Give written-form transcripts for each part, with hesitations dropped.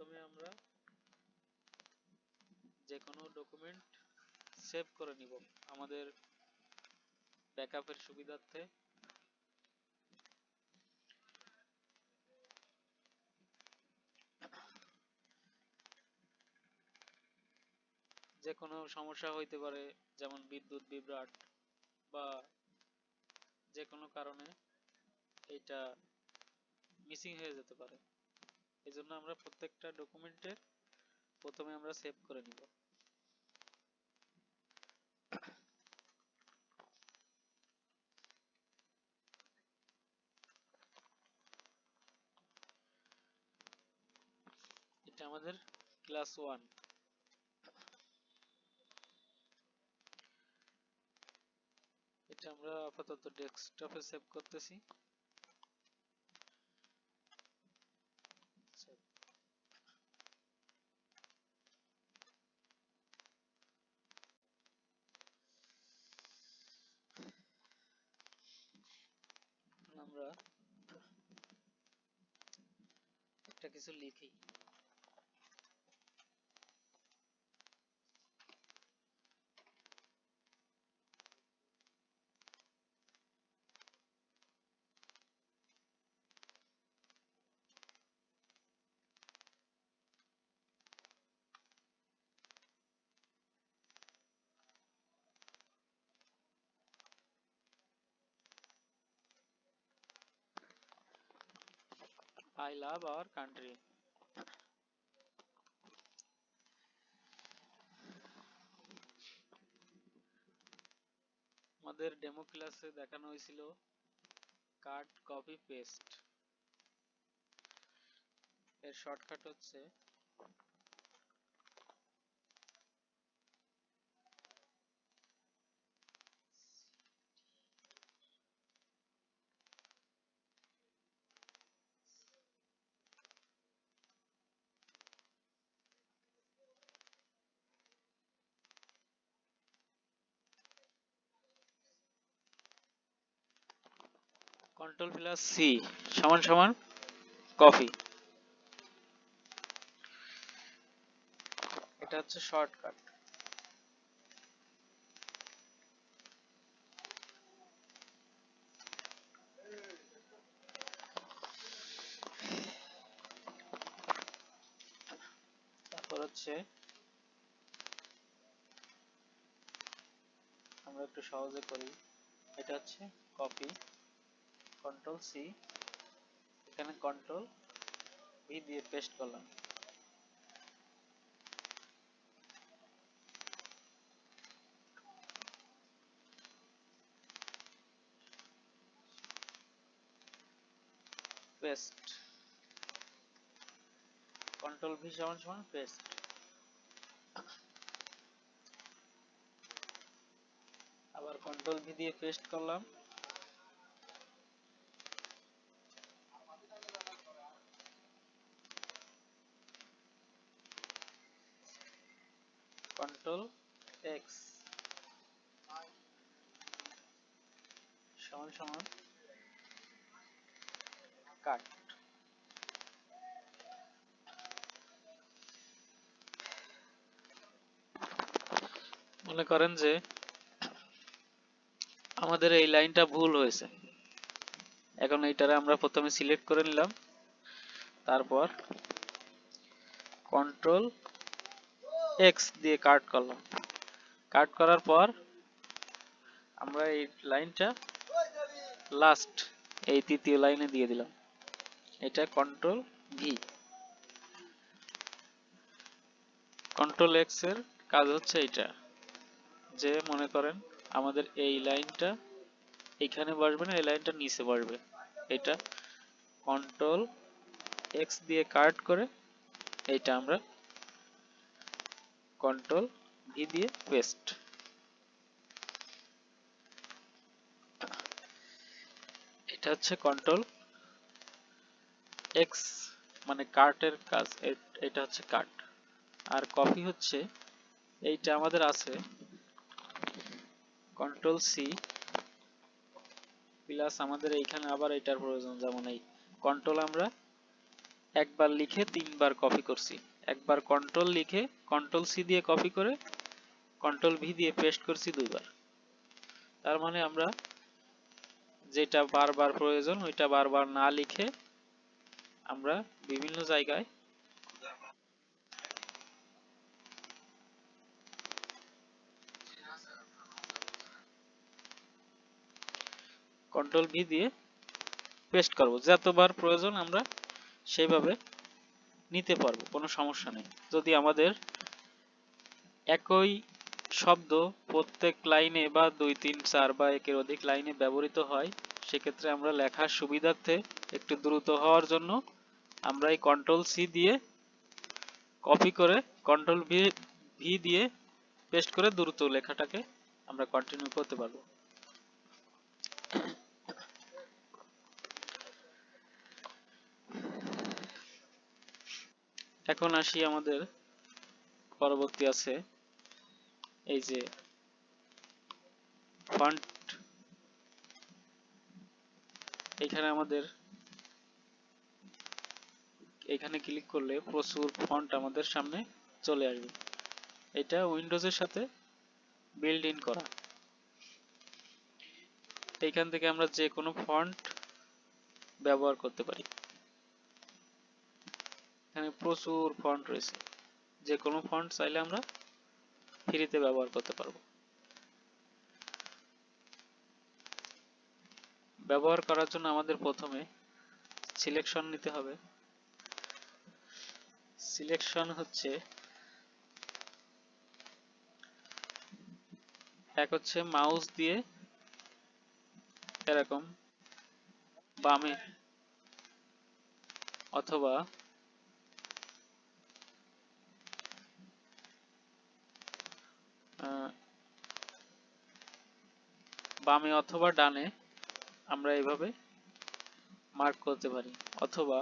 প্রথমে আমরা যে কোনো ডকুমেন্ট সেভ করে নিব আমাদের ব্যাকআপের সুবিধার্থে। যে কোনো সমস্যা হইতে পারে, যেমন বিদ্যুৎ বিভ্রাট বা যে কোনো কারণে এটা মিসিং হয়ে যেতে পারে। এই জন্য আমরা প্রত্যেকটা ডকুমেন্টের প্রথমে আমরা সেভ করে নিব। এটা আমাদের ক্লাস 1। এটা আমরা আপাতত ডেস্কটপে সেভ করতেছি। আমরা একটা কিছু লিখি। I love our country. আমাদের ডেমো ক্লাসে দেখানো হয়েছিল কাট কপি পেস্ট। এর শর্টকাট হচ্ছে কন্ট্রোল প্লাস সি সমান সমান কপি। এটা হচ্ছে শর্টকাট। তারপর হচ্ছে আমরা একটু সহজে করি। এটা হচ্ছে কপি, কন্ট্রোল সি, এখানে কন্ট্রোল ভি দিয়ে পেস্ট করলাম। পেস্ট, কন্ট্রোল ভি সমান সমান পেস্ট। আবার কন্ট্রোল ভি দিয়ে পেস্ট করলাম। কন্ট্রোল এক্স সমান সমান কাট। মনে করেন যে আমাদের এই লাইনটা ভুল হয়েছে, এখন এইটারে আমরা প্রথমে সিলেক্ট করে নিলাম, তারপর কন্ট্রোল এক্স দিয়ে কাট করলাম। কাট করার পর আমরা এই লাইনটা লাস্ট এই তৃতীয় লাইনে দিয়ে দিলাম। এটা কন্ট্রোল ভি। কন্ট্রোল এক্স এর কাজ হচ্ছে এটা, যে মনে করেন আমাদের এই লাইনটা এইখানে বসবে না, এই লাইনটা নিচে বসবে। এটা কন্ট্রোল এক্স দিয়ে কাট করে এইটা আমরা কন্ট্রোল ভি দিয়ে পেস্ট। এটা হচ্ছে কন্ট্রোল এক্স মানে কাটের কাজ। এটা হচ্ছে কাট। আর কপি হচ্ছে এইটা আমাদের আছে কন্ট্রোল সি প্লাস আমাদের এইখানে আবার এটার প্রয়োজন, যেমন এই কন্ট্রোল আমরা একবার লিখে 3বার কপি করছি। একবার কন্ট্রোল লিখে কন্ট্রোল সি দিয়ে কপি করে কন্ট্রোল ভি দিয়ে পেস্ট করছি 2বার। তার মানে আমরা যেটা বারবার প্রয়োজন ওইটা বারবার না লিখে আমরা বিভিন্ন জায়গায় কন্ট্রোল ভি দিয়ে পেস্ট করব। যতবার প্রয়োজন আমরা সেইভাবে নিতে পারবো, কোনো সমস্যা নেই। যদি আমাদের একই শব্দ প্রত্যেক লাইনে বা 2, 3, 4 বা একের অধিক লাইনে ব্যবহৃত হয়, সেক্ষেত্রে আমরা লেখার সুবিধার্থে একটু দ্রুত হওয়ার জন্য আমরা এই কন্ট্রোল সি দিয়ে কপি করে কন্ট্রোল ভি দিয়ে পেস্ট করে দ্রুত লেখাটাকে আমরা কন্টিনিউ করতে পারবো। এখন আসি আমাদের পরবর্তী আছে এই যে ফন্ট। এখানে আমাদের এখানে ক্লিক করলে প্রচুর ফন্ট আমাদের সামনে চলে আসবে। এটা উইন্ডোজের সাথে বিল্ড ইন করা। এইখান থেকে আমরা যে কোনো ফন্ট ব্যবহার করতে পারি। এখানে প্রচুর ফন্ট রয়েছে, যে কোনো ফন্ট চাইলে আমরা ফ্রিতে ব্যবহার করতে পারবো। ব্যবহার করার জন্য আমাদের প্রথমে সিলেকশন নিতে হবে। সিলেকশন হচ্ছে এক হচ্ছে মাউস দিয়ে এরকম বামে অথবা বামে অথবা ডানে আমরা এইভাবে মার্ক করতে পারি, অথবা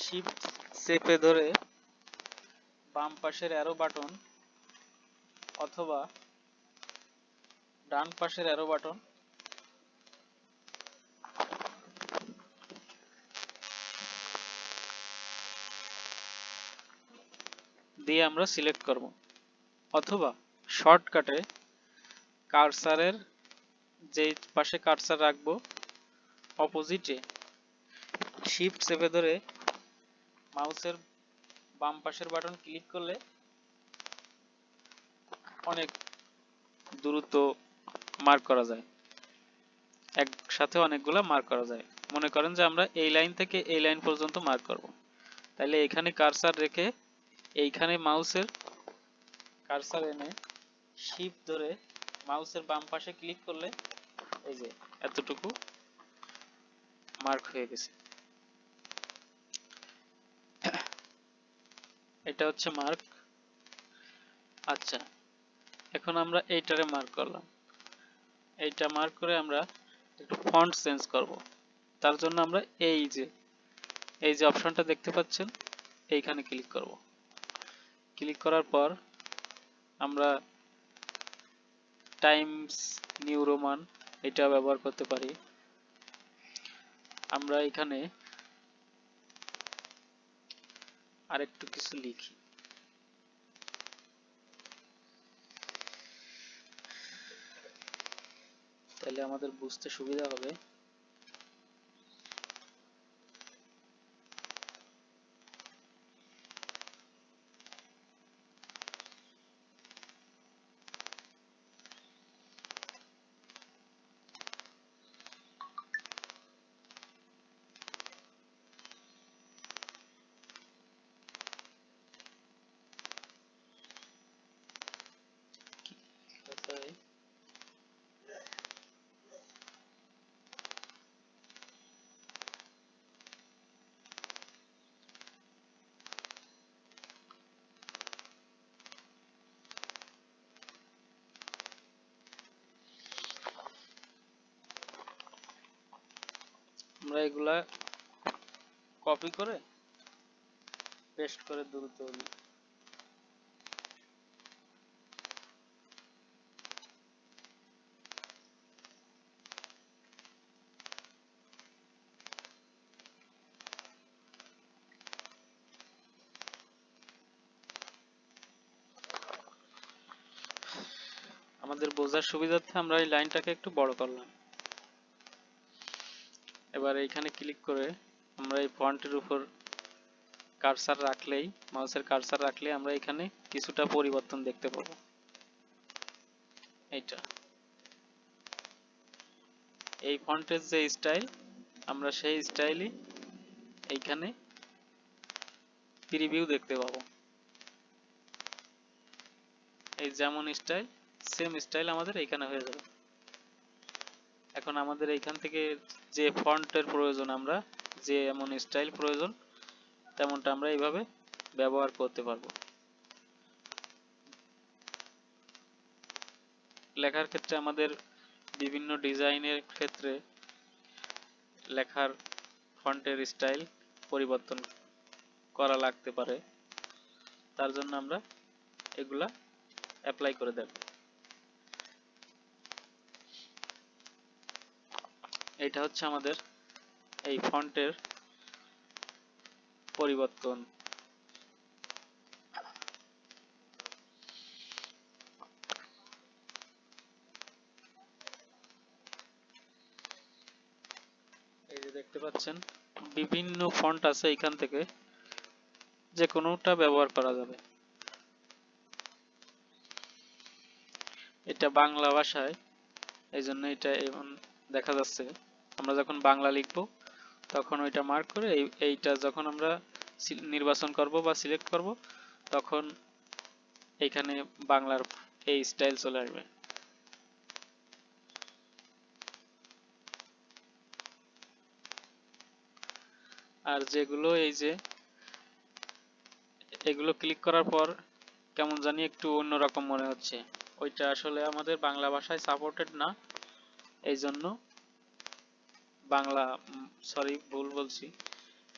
শিফট চেপে ধরে বাম পাশের অ্যারো বাটন অথবা ডান পাশের অ্যারো বাটন দিয়ে আমরা সিলেক্ট করব, অথবা শর্টকাটে কার্সারের যে পাশে কার্সার রাখবো অপোজিটে শিফট চেপে ধরে মাউসের বাম পাশের বাটন ক্লিক করলে অনেক দ্রুত মার্ক করা যায়, একসাথে অনেকগুলো মার্ক করা যায়। মনে করেন যে আমরা এই লাইন থেকে এই লাইন পর্যন্ত মার্ক করব, তাহলে এখানে কার্সার রেখে এইখানে মাউসের কার্সার এনে শিফট ধরে মাউসের বাম পাশে ক্লিক করলে এই যে এতটুকু মার্ক হয়ে গেছে। এটা হচ্ছে মার্ক। আচ্ছা, এখন আমরা এইটারে মার্ক করলাম। এইটা মার্ক করে আমরা একটু ফন্ট চেঞ্জ করব। তার জন্য আমরা এই যে অপশনটা দেখতে পাচ্ছেন এইখানে ক্লিক করব। ক্লিক করার পর আমরা টাইমস নিউ রোমান এটা ব্যবহার করতে পারি। আমরা এখানে আরেকটু কিছু লিখি, তাহলে আমাদের বুঝতে সুবিধা হবে। আমরা এগুলা কপি করে পেস্ট করে দ্রুত আমাদের বোঝার সুবিধার্থে আমরা এই লাইনটাকে একটু বড় করলাম। এবার এইখানে ক্লিক করে আমরা এই ফন্টের উপর কার্সার রাখলেই, মাউসের কার্সার রাখলে আমরা এখানে কিছুটা পরিবর্তন দেখতে পাবো। এইটা এই ফন্টের যে স্টাইল, আমরা সেই স্টাইলই এইখানে প্রিভিউ দেখতে পাবো। এই যেমন স্টাইল, সেম স্টাইল আমাদের এইখানে হয়ে যাবে। এখন আমাদের এইখান থেকে যে ফন্টের প্রয়োজন, আমরা যে এমন স্টাইল প্রয়োজন তেমনটা আমরা এইভাবে ব্যবহার করতে পারবো। লেখার ক্ষেত্রে আমাদের বিভিন্ন ডিজাইনের ক্ষেত্রে লেখার ফন্টের স্টাইল পরিবর্তন করা লাগতে পারে, তার জন্য আমরা এগুলা অ্যাপ্লাই করে দেব। এটা হচ্ছে আমাদের এই ফন্টের পরিবর্তন। এই যে দেখতে পাচ্ছেন বিভিন্ন ফন্ট আছে, এখান থেকে যে কোনোটা ব্যবহার করা যাবে। এটা বাংলা ভাষায়, এই জন্য এটা এমন দেখা যাচ্ছে। আমরা যখন বাংলা লিখব তখন ওইটা মার্ক করে এইটা যখন আমরা নির্বাচন করব বা সিলেক্ট করব তখন এইখানে বাংলার এই স্টাইল চলে আসবে। আর যেগুলো এই যে এগুলো ক্লিক করার পর কেমন জানি একটু অন্যরকম মনে হচ্ছে, ওইটা আসলে আমাদের বাংলা ভাষায় সাপোর্টেড না, এই জন্য বাংলা, সরি ভুল বলছি,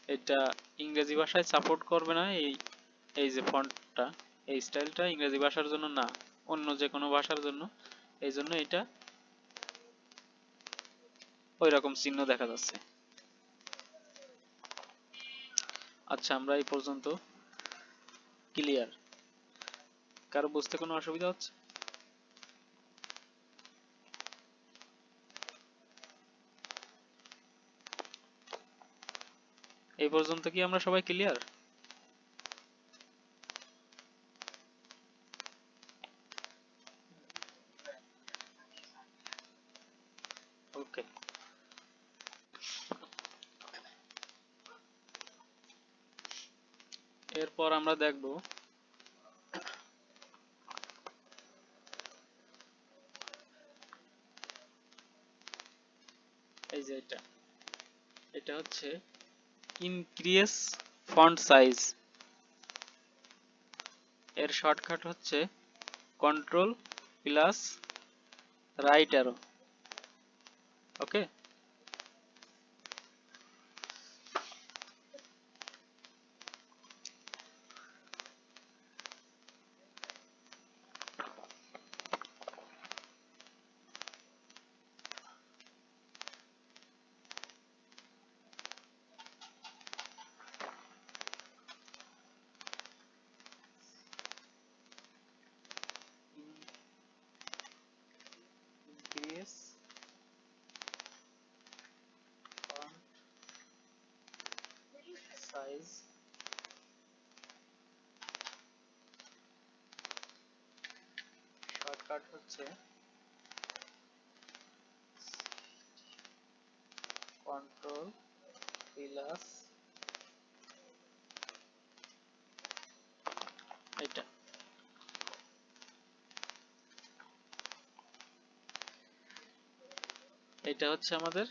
এটা ইংরেজি ভাষায় সাপোর্ট করবে না। এই যে ফন্টটা, এই স্টাইলটা ইংরেজি ভাষার জন্য না, অন্য যে কোনো ভাষার জন্য, এই জন্য এটা ওই রকম চিহ্ন দেখা যাচ্ছে। আচ্ছা, আমরা এই পর্যন্ত ক্লিয়ার? কারো বুঝতে কোনো অসুবিধা হচ্ছে? এই পর্যন্ত কি আমরা সবাই ক্লিয়ার? ওকে। এরপর আমরা দেখব এই যে এটা হচ্ছে ইনক্রিজ ফন্ট সাইজ, এর শর্টকাট হচ্ছে কন্ট্রোল প্লাস রাইট অ্যারো। ওকে, ইনক্রিজ ফন্ট সাইজ, শর্টকাট হচ্ছে কন্ট্রোল প্লাস এটা। এটা হচ্ছে আমাদের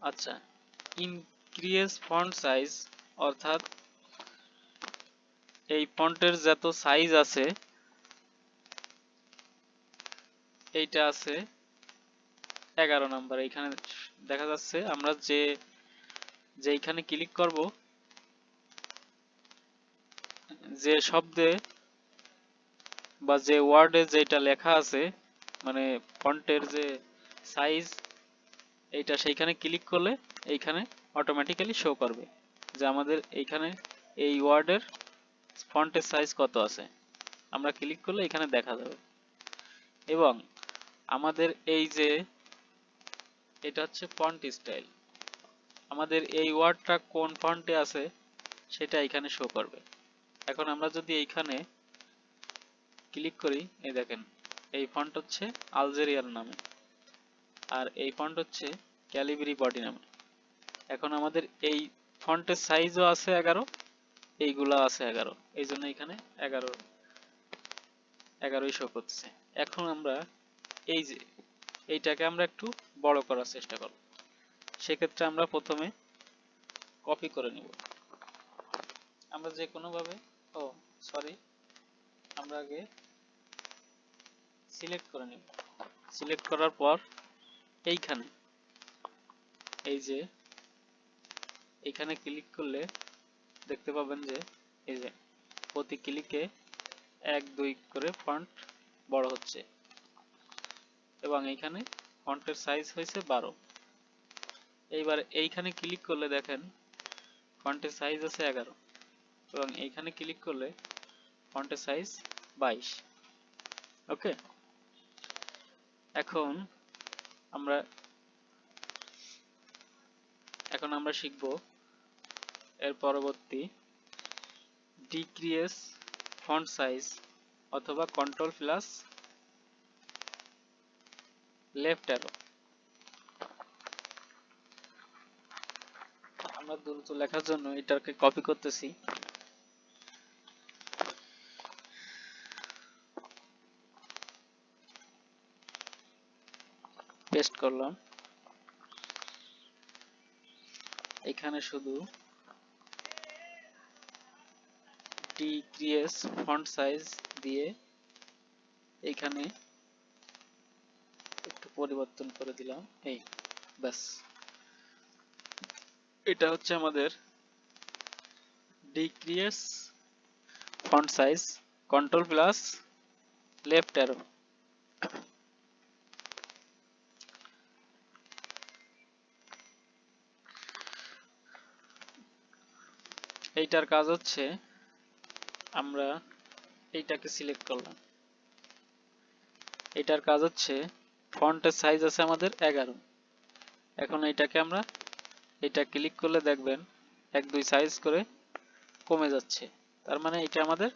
আচ্ছা ইনক্রিজ ফন্ট সাইজ, অর্থাৎ এই ফন্টের যত সাইজ আছে, এইটা আছে 11 নাম্বার। এইখানে দেখা যাচ্ছে আমরা যেইখানে ক্লিক করব, যে শব্দে বা যে ওয়ার্ডে যেটা লেখা আছে, মানে ফন্টের যে সাইজ, এইটা সেইখানে ক্লিক করলে এইখানে অটোমেটিক্যালি শো করবে যে আমাদের এইখানে এই ওয়ার্ডের ফন্টের সাইজ কত আছে আমরা ক্লিক করলে এখানে দেখা যাবে। এবং আমাদের এই যে এটা হচ্ছে ফন্ট স্টাইল, আমাদের এই ওয়ার্ডটা কোন ফন্টে আছে সেটা এখানে শো করবে। এখন আমরা যদি এইখানে ক্লিক করি, এই দেখেন এই ফন্ট হচ্ছে আলজেরিয়ান নামে আর এই ফন্ট হচ্ছে ক্যালিবরি বডি নামে। এখন আমাদের এই ফন্টের সাইজও আছে 11, এইগুলা আছে 11, এই জন্য এখানে 11ই শো করছে। এখন আমরা এই যে এইটাকে আমরা একটু বড় করার চেষ্টা করব। সেক্ষেত্রে আমরা প্রথমে কপি করে নিব, আমরা যে কোনো ভাবে আমরা আগে সিলেক্ট করে নিব। সিলেক্ট করার পর এইখানে এই যে এইখানে ক্লিক করলে দেখতে পাবেন যে এই যে প্রতি ক্লিকে 1-2 করে ফন্ট বড় হচ্ছে এবং এইখানে ফন্টের সাইজ হয়েছে 12। এইবার এইখানে ক্লিক করলে দেখেন ফন্টের সাইজ আছে 11 এবং এইখানে ক্লিক করলে ফন্টের সাইজ 22। ওকে, এখন আমরা শিখব এর পরবর্তী ডিক্রিজ ফন্ট সাইজ অথবা কন্ট্রোল প্লাস লেফট অ্যারো। আমরা দ্রুত লেখার জন্য এটাকে কপি করতেছি, পেস্ট করলাম। এখানে শুধু ডিক্রিজ ফন্ট সাইজ দিয়ে এইখানে একটু পরিবর্তন করে দিলাম, এই ব্যাস। এটা হচ্ছে আমাদের decrease font size, control plus left arrow. এইটার কাজ হচ্ছে আমরা এইটাকে সিলেক্ট করলাম, এটার কাজ হচ্ছে ফন্টের সাইজ আছে আমাদের 11। এখন এইটাকে আমরা এটা ক্লিক করলে দেখবেন 1-2 সাইজ করে কমে যাচ্ছে, তার মানে এটা আমাদের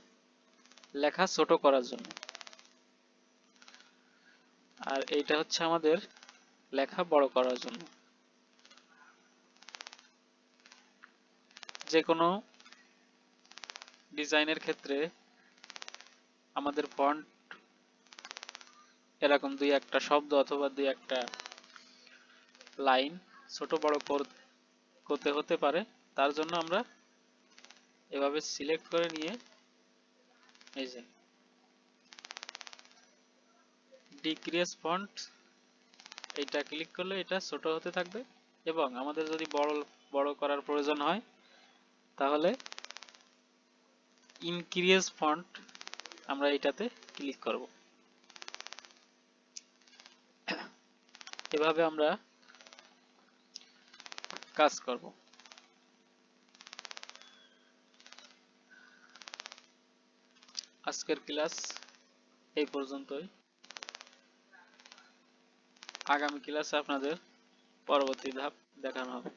লেখা ছোট করার জন্য। আর এইটা হচ্ছে আমাদের লেখা বড় করার জন্য। যে কোনো ডিজাইনের ক্ষেত্রে আমাদের ফন্ট এরকম 2-1টা শব্দ অথবা 2-1টা লাইন ছোট বড় করতে হতে পারে, তার জন্য আমরা এভাবে সিলেক্ট করে নিয়ে এই যে ডিক্রিজ ফন্ট এইটা ক্লিক করলে এটা ছোট হতে থাকবে এবং আমাদের যদি বড় করার প্রয়োজন হয় তাহলে ইনক্রিজ ফন্ট আমরা এটাতে ক্লিক করব। এভাবে আমরা কাজ করব। আজকের ক্লাস এই পর্যন্তই। আগামী ক্লাসে আপনাদের পরবর্তী ধাপ দেখানো হবে।